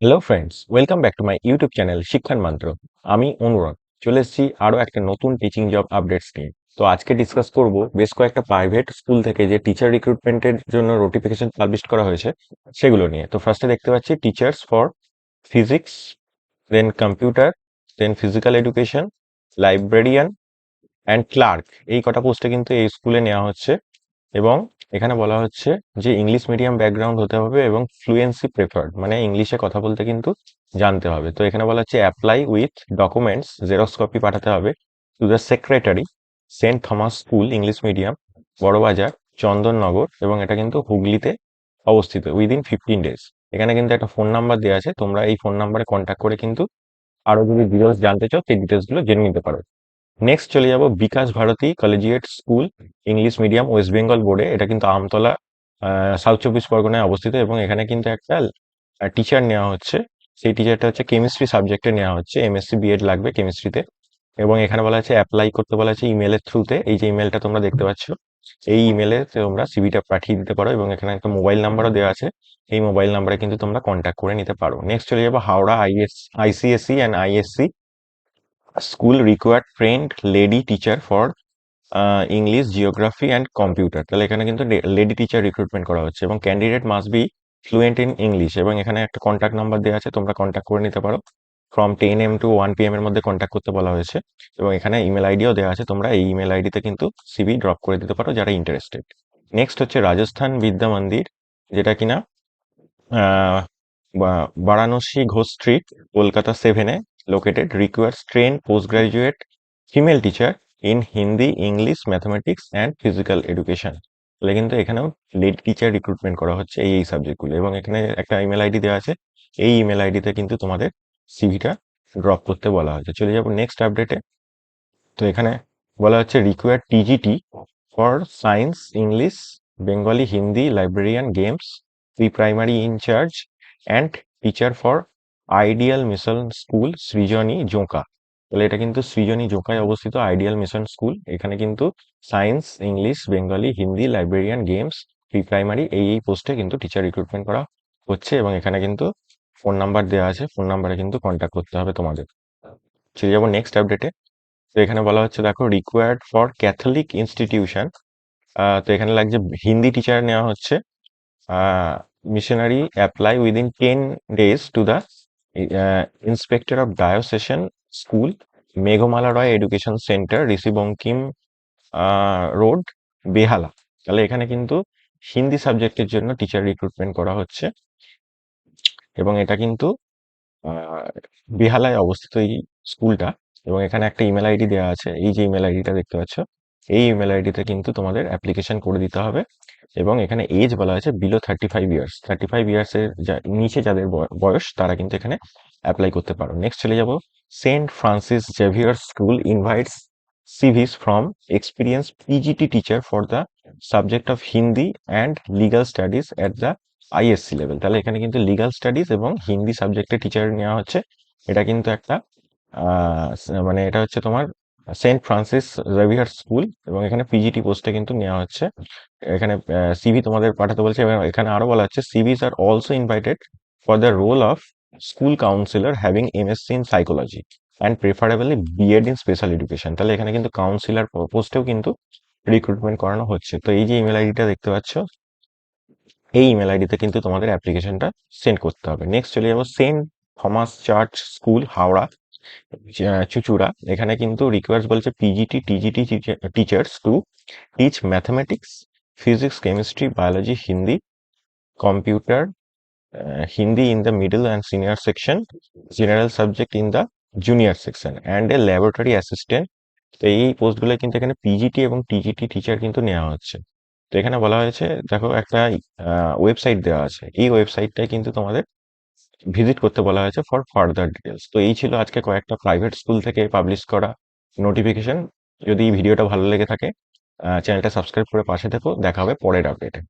Hello friends, welcome back to my YouTube channel শিক্ষার মন্ত্র। আমি অনুরাগ চলে এসেছি আরও একটা নতুন টিচিং জব আপডেটস নিয়ে। তো আজকে ডিসকাস করব বেশ কয়েকটা প্রাইভেট স্কুল থেকে যে টিচার রিক্রুটমেন্টের জন্য নোটিফিকেশন পাবলিশ করা হয়েছে সেগুলো নিয়ে। তো ফার্স্টে দেখতে পাচ্ছি teachers for physics, then computer, then physical education, librarian and clerk, এই কটা পোস্টে কিন্তু এই স্কুলে নেওয়া হচ্ছে। এবং এখানে বলা হচ্ছে যে ইংলিশ মিডিয়াম ব্যাকগ্রাউন্ড হতে হবে এবং ফ্লুয়েন্সি প্রেফার্ড, মানে ইংলিশে কথা বলতে কিন্তু জানতে হবে। তো এখানে বলা হচ্ছে apply with documents, xerox copy পাঠাতে হবে to the secretary, saint Thomas school English medium, Barabazar, Chandannagar, এবং এটা কিন্তু হুগলিতে অবস্থিত, উইদিন 15 days। এখানে কিন্তু একটা ফোন নাম্বার দেওয়া আছে, তোমরা এই ফোন নাম্বারে কন্ট্যাক্ট করে কিন্তু আরো যদি ডিটেলস জানতে চাও সেই ডিটেলসগুলো জেনে নিতে পারো। নেক্সট চলে যাব Bikash Bharati collegiate school English medium, west Bengal বোর্ডে। এটা কিন্তু আমতলা, সাউথ চব্বিশ পরগনায় অবস্থিত, এবং এখানে কিন্তু একটা টিচার নেওয়া হচ্ছে। সেই টিচারটা হচ্ছে কেমিস্ট্রি সাবজেক্টে নেওয়া হচ্ছে, এমএসসি বিএড লাগবে কেমিস্ট্রিতে। এবং এখানে বলা আছে অ্যাপ্লাই করতে বলা আছে ইমেলের থ্রুতে। এই যে ইমেলটা তোমরা দেখতে পাচ্ছ, এই ইমেলে তোমরা সিভিটা পাঠিয়ে দিতে পারো, এবং এখানে একটা মোবাইল নাম্বারও দেওয়া আছে। এই মোবাইল নাম্বারে কিন্তু তোমরা কন্ট্যাক্ট করে নিতে পারো। নেক্সট চলে যাবো Howrah ICSE and ISC school required trend lady teacher for English, geography and computer. তাহলে এখানে কিন্তু লেডি টিচার রিক্রুটমেন্ট করা হচ্ছে, এবং candidate must be fluent in English. এবং এখানে একটা কন্ট্যাক্ট নাম্বার দেওয়া আছে, তোমরা কন্ট্যাক্ট করে নিতে পারো। ফ্রম 10 AM to 1 PM এর মধ্যে কন্ট্যাক্ট করতে বলা হয়েছে, এবং এখানে ইমেল আইডিও দেওয়া আছে, তোমরা এই ইমেল আইডিতে কিন্তু সিভি ড্রপ করে দিতে পারো যারা ইন্টারেস্টেড। নেক্সট হচ্ছে রাজস্থান বিদ্যা মন্দির, যেটা কিনা আহ, বারাণসী ঘোষ স্ট্রিট, কলকাতা 7-এ located, requires trained post graduate female teacher in Hindi, English, mathematics and physical education. তাহলে কিন্তু এখানেও লেড টিচার রিক্রুটমেন্ট করা হচ্ছে এই সাবজেক্টগুলো, এবং এখানে একটা ইমেল আইডি দেওয়া আছে, এই ইমেল আইডিতে কিন্তু তোমাদের সিভিটা ড্রপ করতে বলা হয়েছে। চলে যাবো নেক্সট আপডেটে। তো এখানে বলা হচ্ছে required TGT for science, English, Bengali, Hindi, librarian, games, pre primary in charge and teacher for ideal mission school Srijani Joka. তাহলে এটা কিন্তু সৃজনী জোঁকায় অবস্থিত আইডিয়াল মিশন স্কুল। এখানে কিন্তু science, English, Bengali, Hindi, librarian, games, pre primary, এই পোস্টে কিন্তু টিচার রিক্রুটমেন্ট করা হচ্ছে, এবং এখানে কিন্তু ফোন নাম্বার দেওয়া আছে, ফোন নাম্বারে কিন্তু কন্ট্যাক্ট করতে হবে তোমাদের। চলে যাবো নেক্সট আপডেটে। তো এখানে বলা হচ্ছে দেখো রিকোয়ার্ড ফর ক্যাথলিক ইনস্টিটিউশন। তো এখানে লাগছে হিন্দি টিচার নেওয়া হচ্ছে। Missionary apply within 10 days to the inspector of diocesan school, Meghmala Roy education centre, Rishi Bankim road, Behala. তাহলে এখানে কিন্তু হিন্দি সাবজেক্টের জন্য টিচার রিক্রুটমেন্ট করা হচ্ছে, এবং এটা কিন্তু আহ, বেহালায় অবস্থিত এই স্কুলটা। এবং এখানে একটা ইমেল আইডি দেওয়া আছে, এই যে ইমেল আইডিটা দেখতে পাচ্ছ, এই ইমেল আইডিতে কিন্তু তোমাদের অ্যাপ্লিকেশন করে দিতে হবে। এবং এখানে এজ বলা আছে বিলো 35 ইয়ার্স, 35 ইয়ার্সের নিচে যাদের বয়স তারা কিন্তু এখানে অ্যাপ্লাই করতে পারো। নেক্সট চলে যাব saint Francis Xavier school invites CVs from experience PGT teacher for the subject of Hindi and legal studies at the ISC level. তাহলে এখানে কিন্তু লিগাল স্টাডিজ এবং হিন্দি সাবজেক্টে টিচার নেওয়া হচ্ছে। এটা কিন্তু একটা মানে এটা হচ্ছে তোমার সেন্ট ফ্রান্সিস জেভিয়ার স্কুল, এবং এখানে পিজিটি পোস্টে কিন্তু নেওয়া হচ্ছে। এখানে সিভি তোমাদের পাঠাতে বলছে, এবং এখানে আরো বলা হচ্ছে CVs are also invited for the role of school counsellor having MSc in psychology and preferably BEd in special education. তাহলে এখানে কিন্তু কাউন্সিলর পোস্টেও কিন্তু রিক্রুটমেন্ট করানো হচ্ছে। তো এই যে ইমেল আইডিটা দেখতে পাচ্ছ, এই ইমেল আইডিতে কিন্তু তোমাদের অ্যাপ্লিকেশনটা সেন্ড করতে হবে। নেক্সট চলে যাবো saint Thomas church school Howrah, Chuchura. এখানে কিন্তু রিকোয়ার্স বলছে PGT TGT teachers to teach mathematics, physics, chemistry, biology, Hindi, computer, Hindi in the middle and senior section, general subject in the junior section, and a laboratory assistant। তো এই পোস্টগুলো কিন্তু এখানে PGT এবং TGT teacher কিন্তু নেওয়া হচ্ছে। তো এখানে বলা হয়েছে দেখো একটা ওয়েবসাইট দেওয়া আছে, এই ওয়েবসাইটটাই কিন্তু তোমাদের ভিজিট করতে বলা হয়েছে ফর ফার্দার ডিটেলস। তো এই ছিল আজকে কয়েকটা প্রাইভেট স্কুল থেকে পাবলিশ করা নোটিফিকেশন। যদি ভিডিওটা ভালো লেগে থাকে চ্যানেলটা সাবস্ক্রাইব করে পাশে থেকো। দেখা হবে পরের আপডেটে।